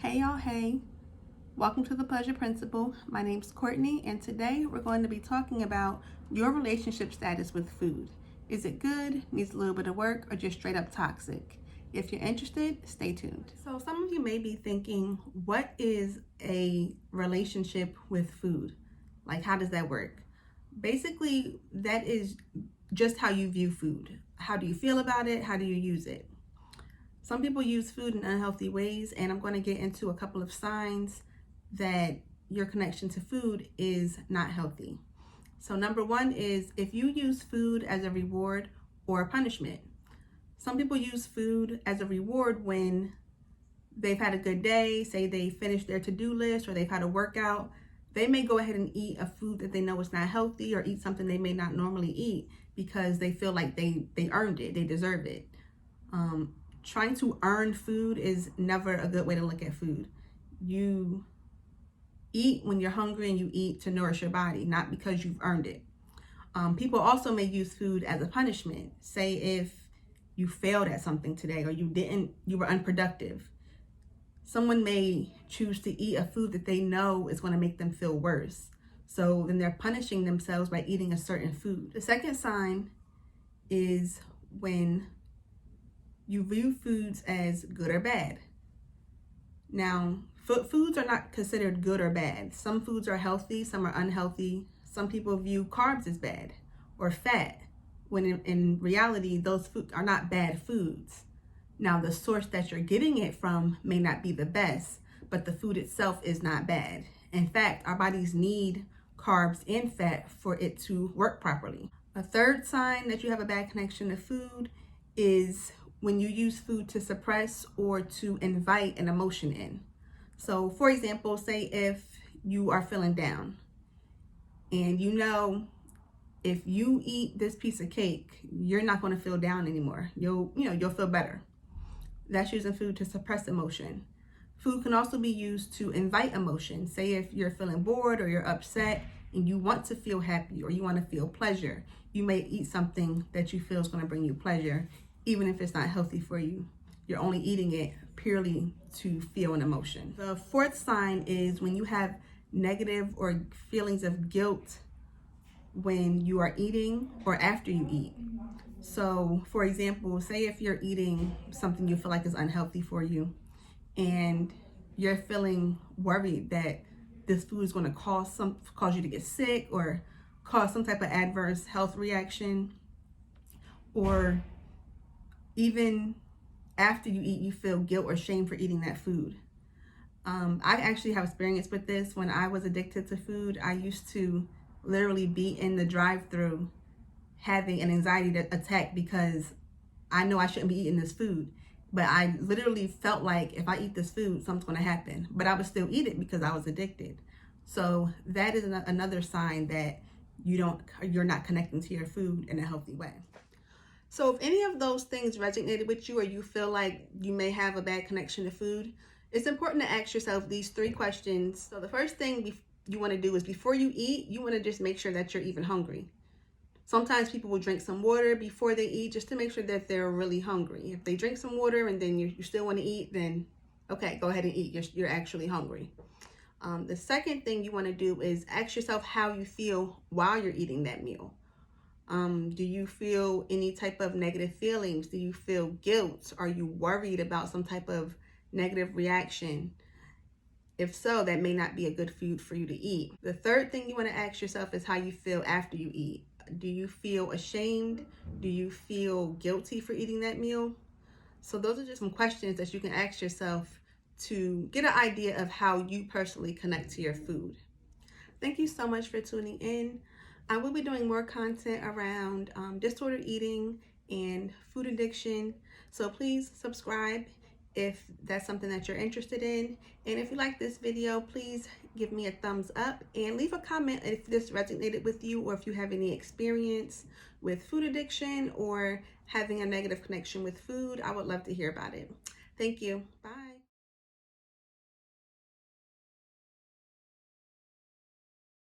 Hey y'all, hey. Welcome to the Pleasure Principle. My name's Courtney, and today we're going to be talking about your relationship status with food. Is it good, needs a little bit of work, or just straight up toxic? If you're interested, stay tuned. So some of you may be thinking, what is a relationship with food? Like, how does that work? Basically, that is just how you view food. How do you feel about it? How do you use it? Some people use food in unhealthy ways, and I'm going to get into a couple of signs that your connection to food is not healthy. So number one is if you use food as a reward or a punishment. Some people use food as a reward when they've had a good day, say they finished their to-do list or they've had a workout. They may go ahead and eat a food that they know is not healthy or eat something they may not normally eat because they feel like they earned it, they deserve it. Trying to earn food is never a good way to look at food. You eat when you're hungry and you eat to nourish your body, not because you've earned it. People also may use food as a punishment. Say if you failed at something today or you were unproductive. Someone may choose to eat a food that they know is going to make them feel worse. So then they're punishing themselves by eating a certain food. The second sign is when you view foods as good or bad. Now, foods are not considered good or bad. Some foods are healthy, some are unhealthy. Some people view carbs as bad or fat, when in reality, those foods are not bad foods. Now, the source that you're getting it from may not be the best, but the food itself is not bad. In fact, our bodies need carbs and fat for it to work properly. A third sign that you have a bad connection to food is when you use food to suppress or to invite an emotion in. So for example, say if you are feeling down and you know if you eat this piece of cake, you're not going to feel down anymore. You'll feel better. That's using food to suppress emotion. Food can also be used to invite emotion. Say if you're feeling bored or you're upset and you want to feel happy or you want to feel pleasure, you may eat something that you feel is going to bring you pleasure, even if it's not healthy for you. You're only eating it purely to feel an emotion. The fourth sign is when you have negative or feelings of guilt when you are eating or after you eat. So for example, say if you're eating something you feel like is unhealthy for you and you're feeling worried that this food is going to cause you to get sick or cause some type of adverse health reaction, or even after you eat, you feel guilt or shame for eating that food. I actually have experience with this. When I was addicted to food, I used to literally be in the drive-thru having an anxiety attack because I know I shouldn't be eating this food. But I literally felt like if I eat this food, something's going to happen. But I would still eat it because I was addicted. So that is another sign that you're not connecting to your food in a healthy way. So if any of those things resonated with you or you feel like you may have a bad connection to food, it's important to ask yourself these 3 questions. So the first thing you want to do is before you eat, you want to just make sure that you're even hungry. Sometimes people will drink some water before they eat just to make sure that they're really hungry. If they drink some water and then you still want to eat, then okay, go ahead and eat. You're actually hungry. The second thing you want to do is ask yourself how you feel while you're eating that meal. Do you feel any type of negative feelings? Do you feel guilt? Are you worried about some type of negative reaction? If so, that may not be a good food for you to eat. The third thing you want to ask yourself is how you feel after you eat. Do you feel ashamed? Do you feel guilty for eating that meal? So those are just some questions that you can ask yourself to get an idea of how you personally connect to your food. Thank you so much for tuning in. I will be doing more content around disordered eating and food addiction. So please subscribe if that's something that you're interested in. And if you like this video, please give me a thumbs up and leave a comment if this resonated with you or if you have any experience with food addiction or having a negative connection with food. I would love to hear about it. Thank you. Bye.